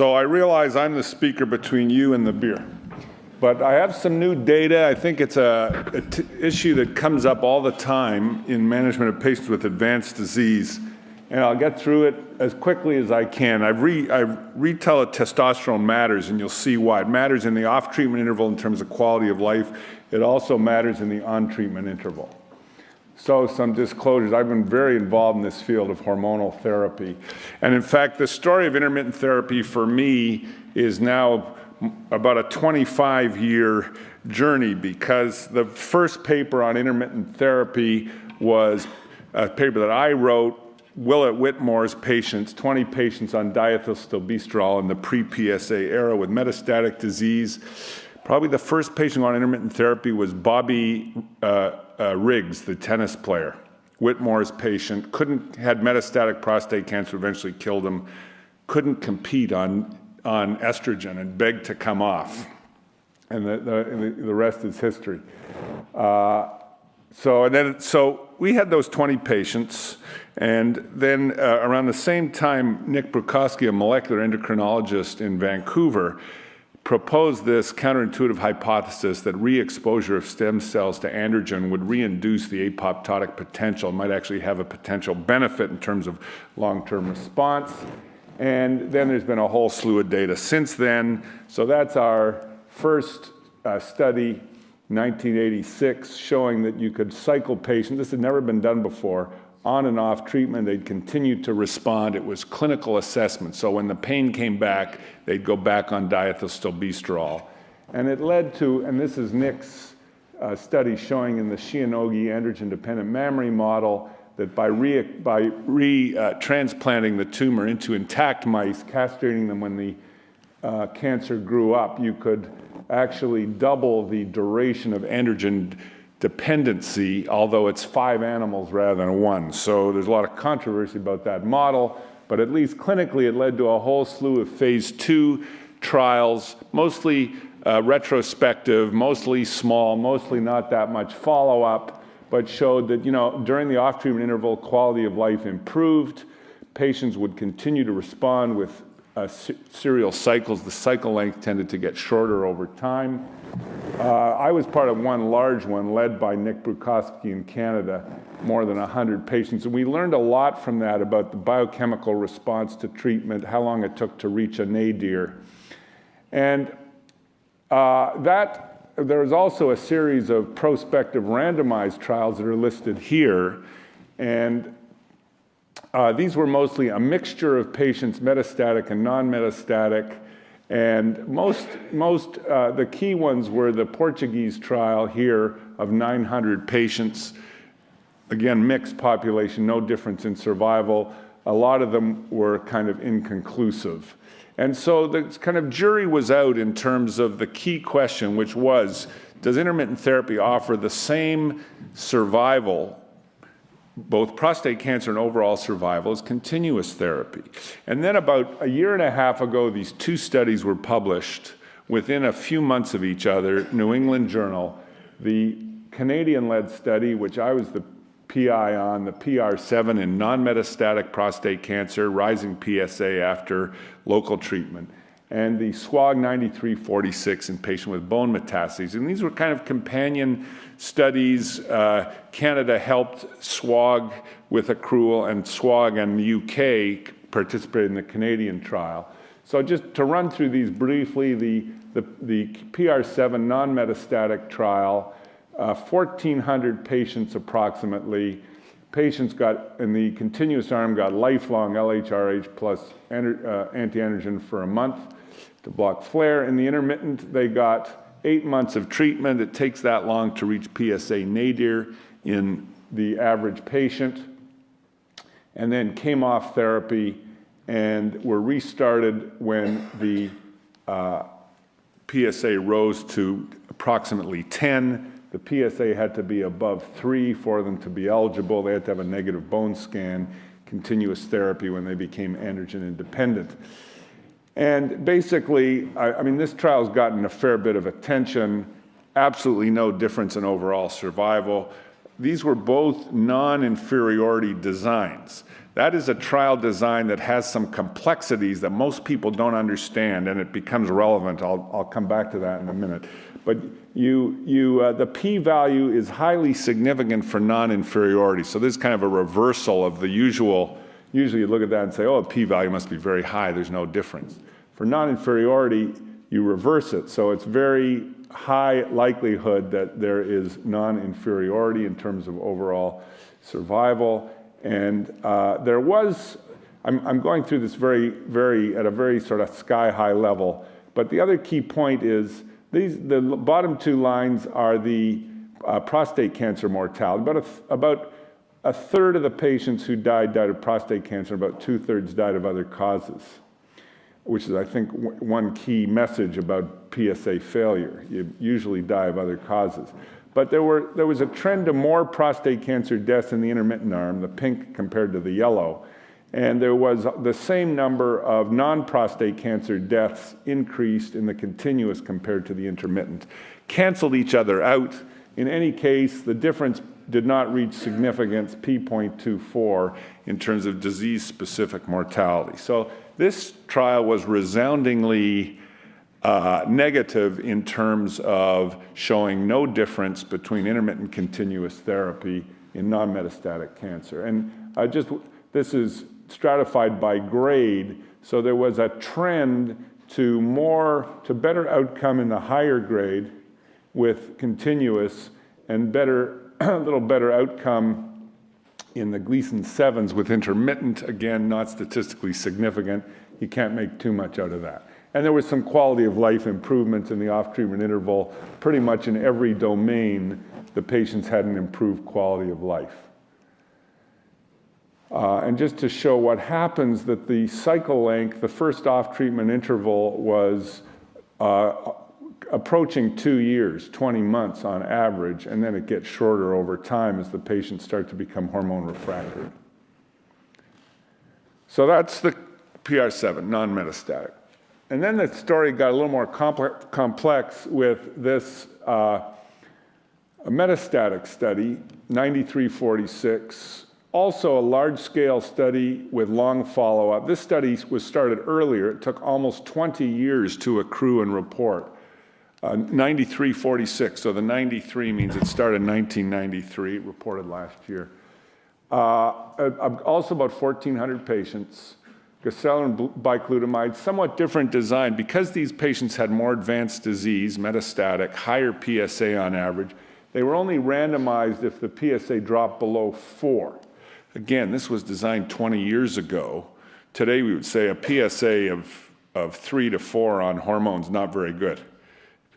So I realize I'm the speaker between you and the beer. But I have some new data. I think it's an issue that comes up all the time in management of patients with advanced disease. And I'll get through it as quickly as I can. I retell that testosterone matters, and you'll see why. It matters in the off-treatment interval in terms of quality of life. It also matters in the on-treatment interval. So some disclosures. I've been very involved in this field of hormonal therapy. And in fact, the story of intermittent therapy for me is now about a 25-year journey, because the first paper on intermittent therapy was a paper that I wrote, Willett Whitmore's patients, 20 patients on diethylstilbestrol in the pre-PSA era with metastatic disease. Probably the first patient on intermittent therapy was Bobby Riggs, the tennis player. Whitmore's patient, had metastatic prostate cancer, eventually killed him, couldn't compete on estrogen and begged to come off. And the rest is history. So we had those 20 patients, and then around the same time, Nick Brukowski, a molecular endocrinologist in Vancouver, proposed this counterintuitive hypothesis that re-exposure of stem cells to androgen would reinduce the apoptotic potential, might actually have a potential benefit in terms of long-term response. And then there's been a whole slew of data since then. So that's our first study, 1986, showing that you could cycle patients. This had never been done before. On and off treatment, they'd continue to respond. It was clinical assessment. So when the pain came back, they'd go back on diethylstilbestrol. And it led to, and this is Nick's study showing in the Shionogi androgen-dependent mammary model, that by transplanting the tumor into intact mice, castrating them when the cancer grew up, you could actually double the duration of androgen dependency, although it's 5 animals rather than 1. So there's a lot of controversy about that model, but at least clinically it led to a whole slew of phase 2 trials, mostly retrospective, mostly small, mostly not that much follow-up, but showed that, during the off-treatment interval, quality of life improved. Patients would continue to respond with serial cycles. The cycle length tended to get shorter over time. I was part of one large one led by Nick Brukowski in Canada, more than 100 patients. And we learned a lot from that about the biochemical response to treatment, how long it took to reach a nadir. And there was also a series of prospective randomized trials that are listed here. And these were mostly a mixture of patients, metastatic and non-metastatic. And the key ones were the Portuguese trial here of 900 patients. Again, mixed population, no difference in survival. A lot of them were kind of inconclusive. And so the kind of jury was out in terms of the key question, which was, does intermittent therapy offer the same survival, both prostate cancer and overall survival, as continuous therapy? And then about a year and a half ago, these 2 studies were published within a few months of each other, New England Journal. The Canadian-led study, which I was the PI on, the Pr7 in non-metastatic prostate cancer, rising PSA after local treatment, and the SWOG 9346 in patients with bone metastases. And these were kind of companion studies. Canada helped SWOG with accrual, and SWOG and the UK participated in the Canadian trial. So just to run through these briefly, the Pr7 non-metastatic trial, 1,400 patients approximately. Patients in the continuous arm got lifelong LHRH plus anti-androgen for a month to block flare. In the intermittent, they got 8 months of treatment. It takes that long to reach PSA nadir in the average patient, and then came off therapy and were restarted when the PSA rose to approximately 10. The PSA had to be above 3 for them to be eligible. They had to have a negative bone scan, continuous therapy when they became androgen independent. And basically, this trial's gotten a fair bit of attention. Absolutely no difference in overall survival. these were both non-inferiority designs. That is a trial design that has some complexities that most people don't understand, and it becomes relevant. I'll come back to that in a minute. But the p-value is highly significant for non-inferiority. So this is kind of a reversal of the usual. Usually you look at that and say, oh, the p-value must be very high. There's no difference. For non-inferiority, you reverse it. So it's very high likelihood that there is non-inferiority in terms of overall survival. And there was, I'm going through this at a very sort of sky-high level, but the other key point is the bottom two lines are the prostate cancer mortality. About a third of the patients who died of prostate cancer, about 2/3 died of other causes, which is, I think, one key message about PSA failure. You usually die of other causes. But there was a trend to more prostate cancer deaths in the intermittent arm, the pink compared to the yellow. And there was the same number of non-prostate cancer deaths increased in the continuous compared to the intermittent. Canceled each other out. In any case, the difference did not reach significance, p.24, in terms of disease-specific mortality. So this trial was resoundingly negative in terms of showing no difference between intermittent continuous therapy in non-metastatic cancer. And this is stratified by grade, so there was a trend to better outcome in the higher grade with continuous, and a little better outcome in the Gleason 7s with intermittent. Again, not statistically significant. You can't make too much out of that. And there was some quality of life improvements in the off-treatment interval. Pretty much in every domain, the patients had an improved quality of life. And just to show what happens, that the cycle length, the first off-treatment interval was approaching 2 years, 20 months on average, and then it gets shorter over time as the patients start to become hormone refractory. So that's the Pr7, non-metastatic. And then the story got a little more complex with this metastatic study, 9346, also a large-scale study with long follow-up. This study was started earlier. It took almost 20 years to accrue and report. 9346, so the 93 means it started in 1993, reported last year. Also about 1,400 patients. Gacela and biclutamide, somewhat different design. Because these patients had more advanced disease, metastatic, higher PSA on average, they were only randomized if the PSA dropped below 4. Again, this was designed 20 years ago. Today we would say a PSA of 3 to 4 on hormones, not very good.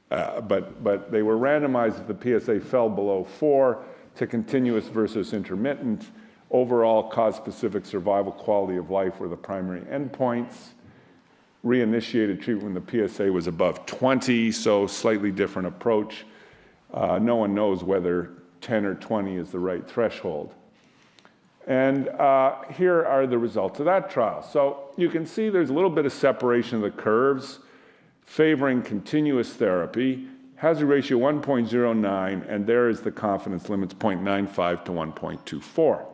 But they were randomized if the PSA fell below 4 to continuous versus intermittent. Overall cause-specific survival, quality of life were the primary endpoints. Reinitiated treatment when the PSA was above 20, so slightly different approach. No one knows whether 10 or 20 is the right threshold. And here are the results of that trial. So you can see there's a little bit of separation of the curves favoring continuous therapy, hazard ratio 1.09, and there is the confidence limits 0.95 to 1.24.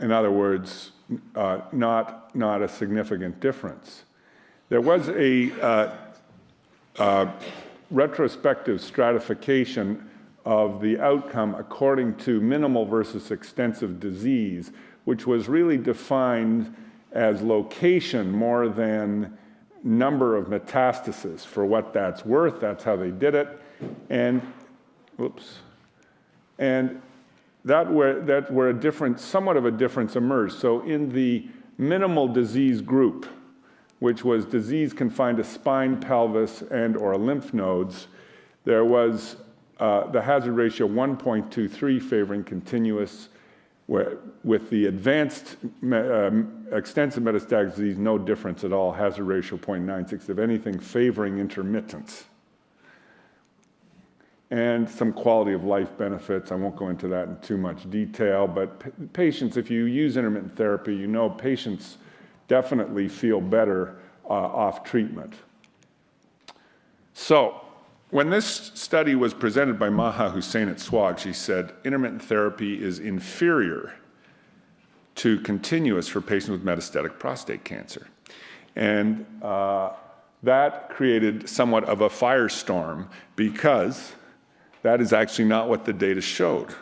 In other words, not a significant difference. There was a retrospective stratification of the outcome according to minimal versus extensive disease, which was really defined as location more than number of metastases. For what that's worth, that's how they did it. And, that where a difference, somewhat of a difference emerged. So in the minimal disease group, which was disease confined to spine, pelvis, and or lymph nodes, there was the hazard ratio 1.23 favoring continuous, with the advanced extensive metastatic disease, no difference at all, hazard ratio 0.96, if anything, favoring intermittence. And some quality of life benefits. I won't go into that in too much detail, but patients, if you use intermittent therapy, you know patients definitely feel better off treatment. So when this study was presented by Maha Hussein at SWOG, she said, intermittent therapy is inferior to continuous for patients with metastatic prostate cancer. And that created somewhat of a firestorm because that is actually not what the data showed.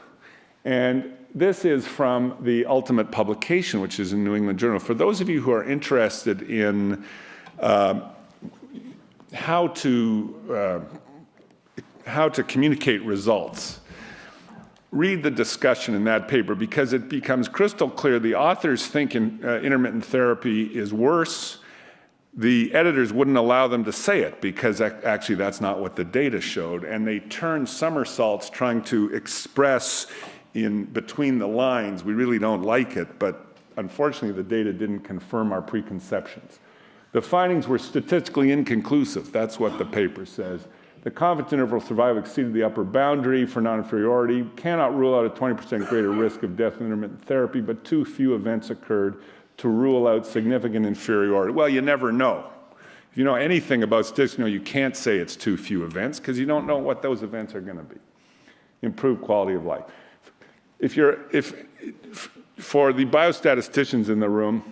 And this is from the ultimate publication, which is in New England Journal. For those of you who are interested in how to communicate results, read the discussion in that paper because it becomes crystal clear the authors think intermittent therapy is worse. The editors wouldn't allow them to say it because actually that's not what the data showed, and they turned somersaults trying to express in between the lines, we really don't like it, but unfortunately the data didn't confirm our preconceptions. The findings were statistically inconclusive, that's what the paper says. The confidence interval survival exceeded the upper boundary for non-inferiority, cannot rule out a 20% greater risk of death in intermittent therapy, but too few events occurred to rule out significant inferiority. Well, you never know. If you know anything about statistics, you know you can't say it's too few events because you don't know what those events are going to be. Improved quality of life. For the biostatisticians in the room,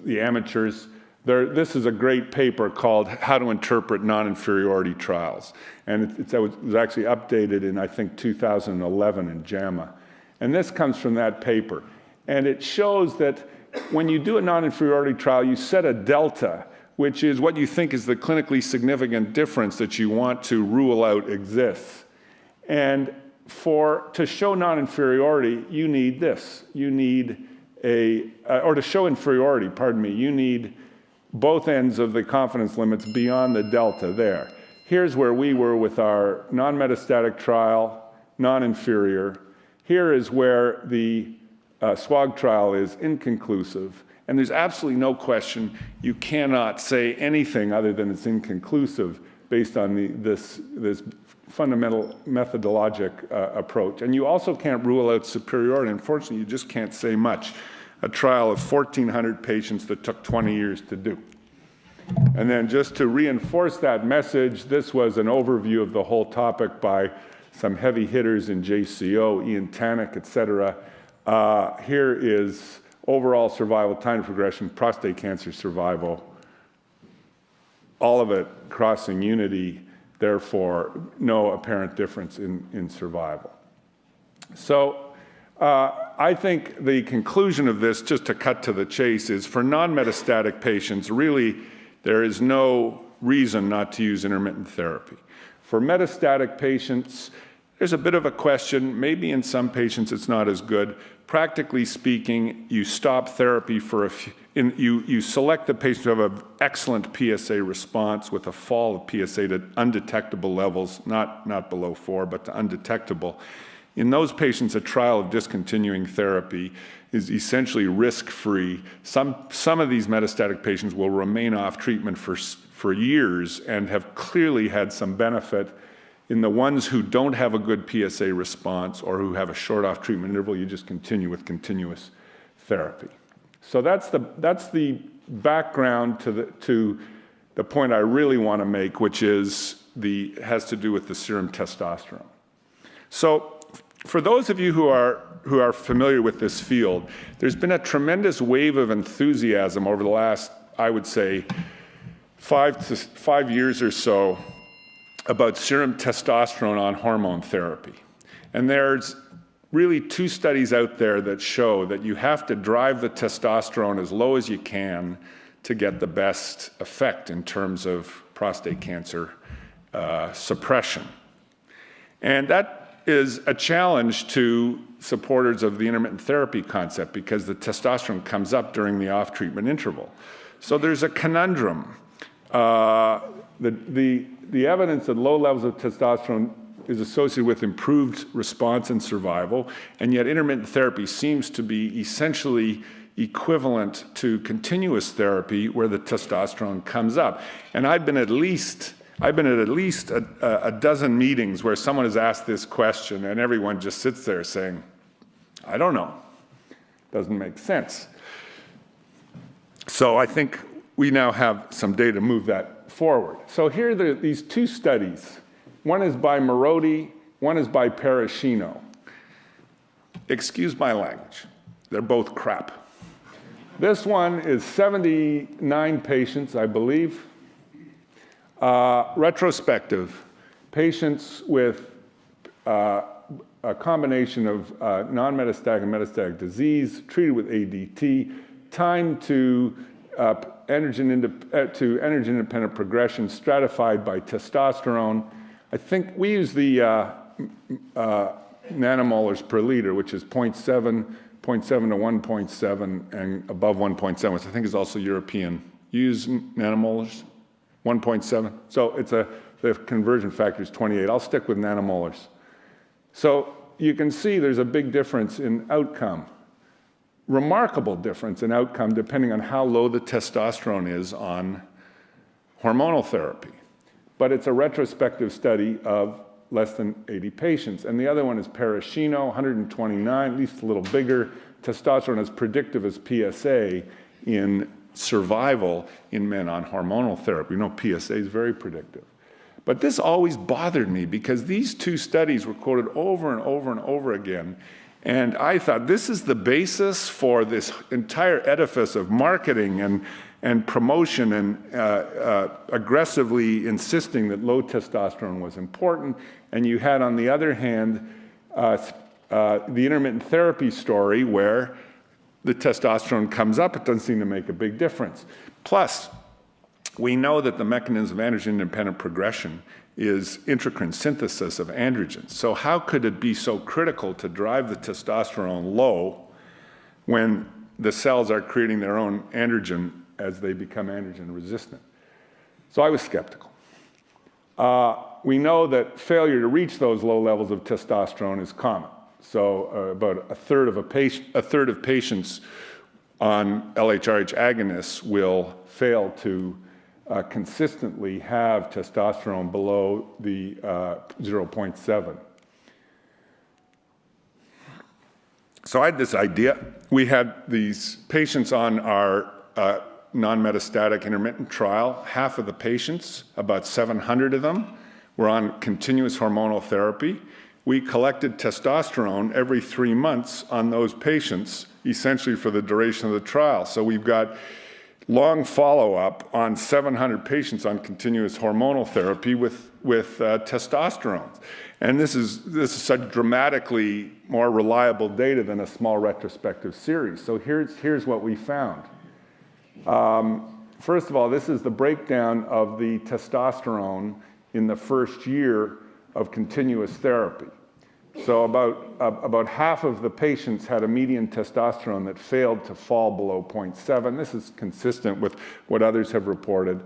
the amateurs, this is a great paper called How to Interpret Non-Inferiority Trials. And it was actually updated in, I think, 2011 in JAMA. And this comes from that paper. And it shows that when you do a non-inferiority trial, you set a delta, which is what you think is the clinically significant difference that you want to rule out exists. And to show non-inferiority, you need this. You need or to show inferiority, pardon me, you need both ends of the confidence limits beyond the delta there. Here's where we were with our non-metastatic trial, non-inferior. Here is where the SWOG trial is inconclusive. And there's absolutely no question you cannot say anything other than it's inconclusive based on this fundamental methodologic approach. And you also can't rule out superiority. Unfortunately, you just can't say much. A trial of 1,400 patients that took 20 years to do. And then just to reinforce that message, this was an overview of the whole topic by some heavy hitters in JCO, Ian Tannock, et cetera. Here is overall survival, time to progression, prostate cancer survival, all of it crossing unity, therefore no apparent difference in survival. So I think the conclusion of this, just to cut to the chase, is for non-metastatic patients, really there is no reason not to use intermittent therapy. For metastatic patients, there's a bit of a question. Maybe in some patients it's not as good. Practically speaking, you stop therapy for you select the patients who have an excellent PSA response with a fall of PSA to undetectable levels, not below 4, but to undetectable. In those patients, a trial of discontinuing therapy is essentially risk-free. Some of these metastatic patients will remain off treatment for years and have clearly had some benefit. In the ones who don't have a good PSA response or who have a short off treatment interval, you just continue with continuous therapy. So that's the background to the point I really want to make, which has to do with the serum testosterone. So for those of you who are familiar with this field, there's been a tremendous wave of enthusiasm over the last, I would say, 5 years or so about serum testosterone on hormone therapy. And there's really 2 studies out there that show that you have to drive the testosterone as low as you can to get the best effect in terms of prostate cancer suppression. And that is a challenge to supporters of the intermittent therapy concept because the testosterone comes up during the off-treatment interval. So there's a conundrum. The evidence that low levels of testosterone is associated with improved response and survival, and yet intermittent therapy seems to be essentially equivalent to continuous therapy where the testosterone comes up. And I've been at least a dozen meetings where someone has asked this question and everyone just sits there saying, I don't know, doesn't make sense. So I think we now have some data to move that forward. So here are these 2 studies, One is by Marodi, one is by Parashino. Excuse my language. They're both crap. This one is 79 patients, I believe. Retrospective, patients with a combination of non-metastatic and metastatic disease, treated with ADT, time to androgen-independent progression stratified by testosterone. I think we use the nanomolars per liter, which is 0.7 to 1.7, and above 1.7, which I think is also European. You use nanomolars? 1.7? So the conversion factor is 28. I'll stick with nanomolars. So you can see there's a big difference in outcome. Remarkable difference in outcome depending on how low the testosterone is on hormonal therapy. But it's a retrospective study of less than 80 patients. And the other one is Parashino, 129, at least a little bigger. Testosterone is predictive as PSA in survival in men on hormonal therapy. You know, PSA is very predictive. But this always bothered me because these two studies were quoted over and over and over again. And I thought this is the basis for this entire edifice of marketing and promotion and aggressively insisting that low testosterone was important. And you had, on the other hand, the intermittent therapy story where the testosterone comes up. It doesn't seem to make a big difference. Plus, we know that the mechanism of androgen-independent progression is intracrine synthesis of androgens. So how could it be so critical to drive the testosterone low when the cells are creating their own androgen as they become androgen resistant? So I was skeptical. We know that failure to reach those low levels of testosterone is common. So about a third of patients on LHRH agonists will fail to consistently have testosterone below the 0.7. So I had this idea. We had these patients on our non-metastatic intermittent trial. Half of the patients, about 700 of them, were on continuous hormonal therapy. We collected testosterone every 3 months on those patients, essentially for the duration of the trial. So we've got long follow-up on 700 patients on continuous hormonal therapy with testosterone. And this is such dramatically more reliable data than a small retrospective series. So here's what we found. First of all, this is the breakdown of the testosterone in the first year of continuous therapy. So about half of the patients had a median testosterone that failed to fall below 0.7. This is consistent with what others have reported.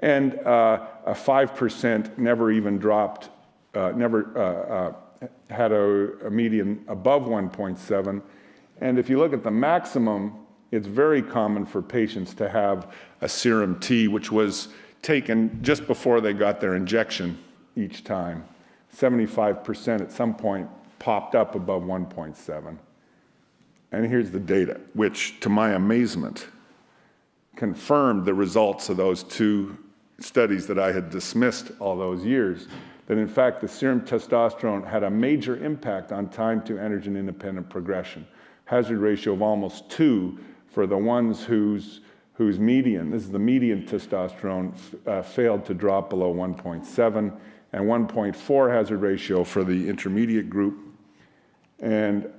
And a 5% never even dropped, had a median above 1.7. And if you look at the maximum, it's very common for patients to have a serum T, which was taken just before they got their injection each time. 75% at some point popped up above 1.7. And here's the data, which, to my amazement, confirmed the results of those two studies that I had dismissed all those years, that in fact the serum testosterone had a major impact on time to androgen-independent progression. Hazard ratio of almost 2 for the ones whose median, this is the median testosterone, failed to drop below 1.7, and 1.4 hazard ratio for the intermediate group. And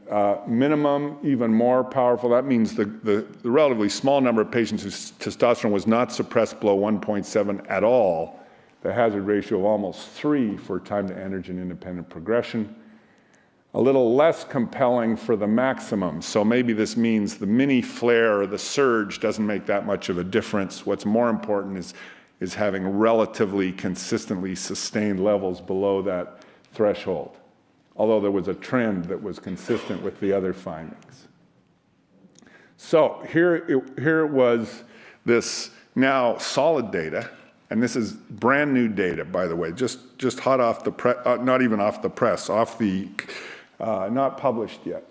minimum, even more powerful, that means the relatively small number of patients whose testosterone was not suppressed below 1.7 at all, the hazard ratio of almost 3 for time to androgen-independent progression. A little less compelling for the maximum. So maybe this means the mini flare or the surge doesn't make that much of a difference. What's more important is having relatively consistently sustained levels below that threshold, although there was a trend that was consistent with the other findings. So here was this now solid data, and this is brand new data, by the way, just hot off the press, not even off the press, off the, not published yet,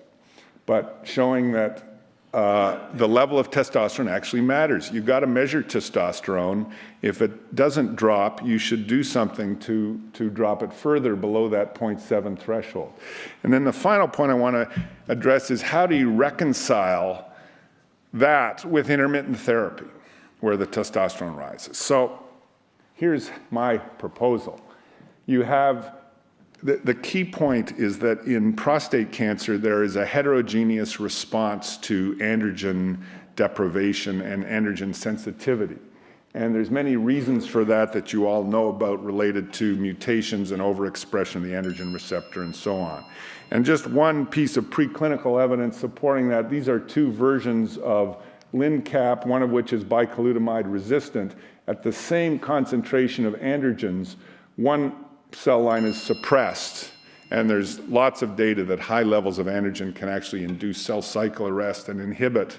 but showing that the level of testosterone actually matters. You've got to measure testosterone. If it doesn't drop, you should do something to drop it further below that 0.7 threshold. And then the final point I want to address is how do you reconcile that with intermittent therapy, where the testosterone rises? So here's my proposal. You have the key point is that in prostate cancer, there is a heterogeneous response to androgen deprivation and androgen sensitivity. And there's many reasons for that you all know about related to mutations and overexpression of the androgen receptor and so on. And just one piece of preclinical evidence supporting that, these are two versions of LinCap, one of which is bicalutamide resistant. At the same concentration of androgens, one cell line is suppressed, and there's lots of data that high levels of androgen can actually induce cell cycle arrest and inhibit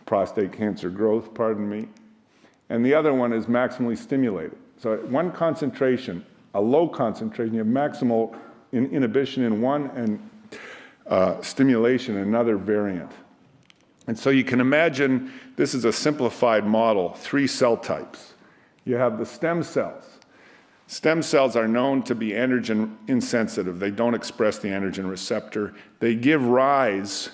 prostate cancer growth, and the other one is maximally stimulated. So at one concentration, a low concentration, you have maximal inhibition in one and stimulation in another variant. And so you can imagine this is a simplified model, 3 cell types. You have the stem cells. Stem cells are known to be androgen insensitive. They don't express the androgen receptor. They give rise,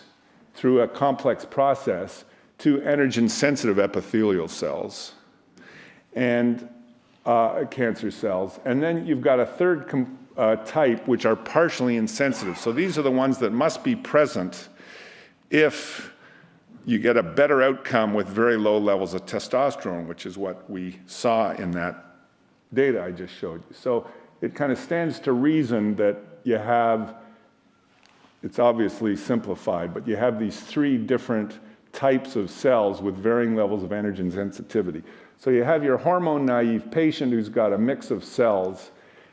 through a complex process, to androgen-sensitive epithelial cells and cancer cells. And then you've got a third type, which are partially insensitive. So these are the ones that must be present if you get a better outcome with very low levels of testosterone, which is what we saw in that data I just showed you. So it kind of stands to reason that you have, it's obviously simplified, but you have these 3 different types of cells with varying levels of androgen sensitivity. So you have your hormone-naive patient who's got a mix of cells.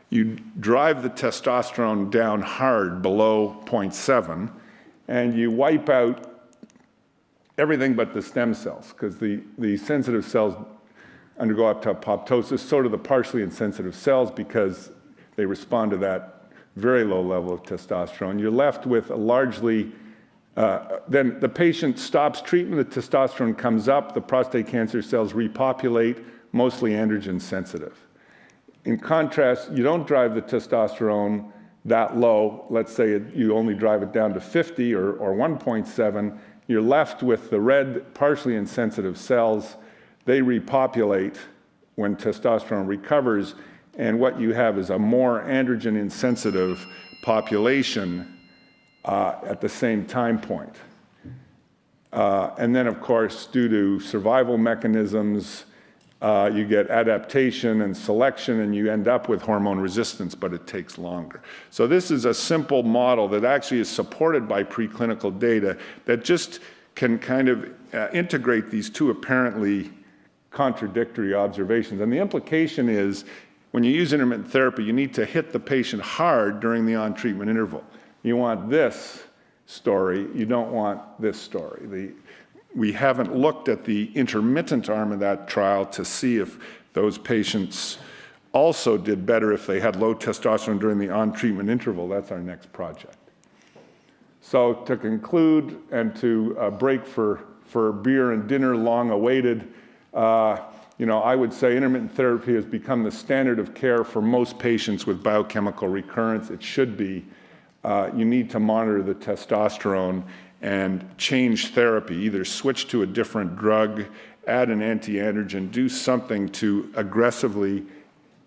You drive the testosterone down hard below 0.7, and you wipe out everything but the stem cells, because the sensitive cells undergo apoptosis, so do the partially insensitive cells because they respond to that very low level of testosterone. You're left with a largely, then the patient stops treatment, the testosterone comes up, the prostate cancer cells repopulate, mostly androgen sensitive. In contrast, you don't drive the testosterone that low. Let's say you only drive it down to 50 or 1.7. You're left with the red partially insensitive cells. They repopulate when testosterone recovers, and what you have is a more androgen-insensitive population at the same time point. And then, of course, due to survival mechanisms, you get adaptation and selection, and you end up with hormone resistance, but it takes longer. So this is a simple model that actually is supported by preclinical data that just can kind of integrate these two apparently contradictory observations. And the implication is, when you use intermittent therapy, you need to hit the patient hard during the on-treatment interval. You want this story, you don't want this story. We haven't looked at the intermittent arm of that trial to see if those patients also did better if they had low testosterone during the on-treatment interval. That's our next project. So to conclude and to break for beer and dinner, long awaited, I would say intermittent therapy has become the standard of care for most patients with biochemical recurrence. It should be. You need to monitor the testosterone and change therapy, either switch to a different drug, add an anti-androgen, do something to aggressively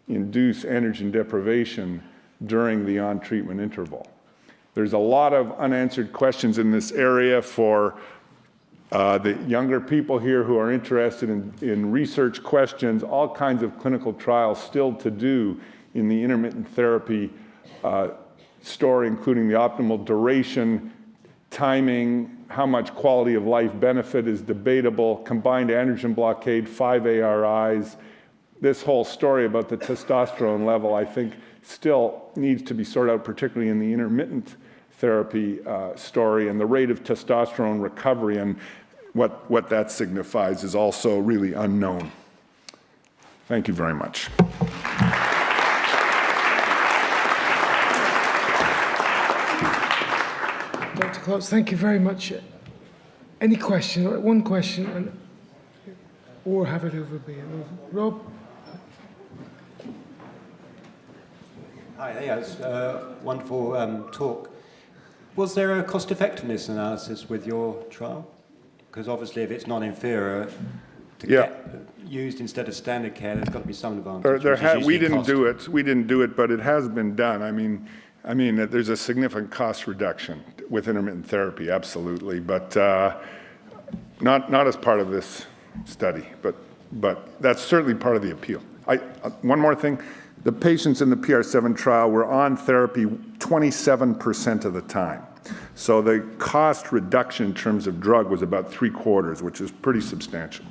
induce androgen deprivation during the on-treatment interval. There's a lot of unanswered questions in this area for the younger people here who are interested in research questions, all kinds of clinical trials still to do in the intermittent therapy story, including the optimal duration, timing, how much quality of life benefit is debatable, combined androgen blockade, 5 ARIs. This whole story about the testosterone level, I think, still needs to be sorted out, particularly in the intermittent therapy story, and the rate of testosterone recovery and what that signifies is also really unknown. Thank you very much. Dr. Klotz, thank you very much. Any question? One question, or have it over there. Rob? Hi, yeah, it's a wonderful talk. Was there a cost-effectiveness analysis with your trial? Because obviously if it's non-inferior, to get used instead of standard care, there's got to be some advantage. We didn't do it, but it has been done. I mean, there's a significant cost reduction with intermittent therapy, absolutely, but not as part of this study, but that's certainly part of the appeal. One more thing, the patients in the Pr7 trial were on therapy 27% of the time. So the cost reduction in terms of drug was about 3/4, which is pretty substantial.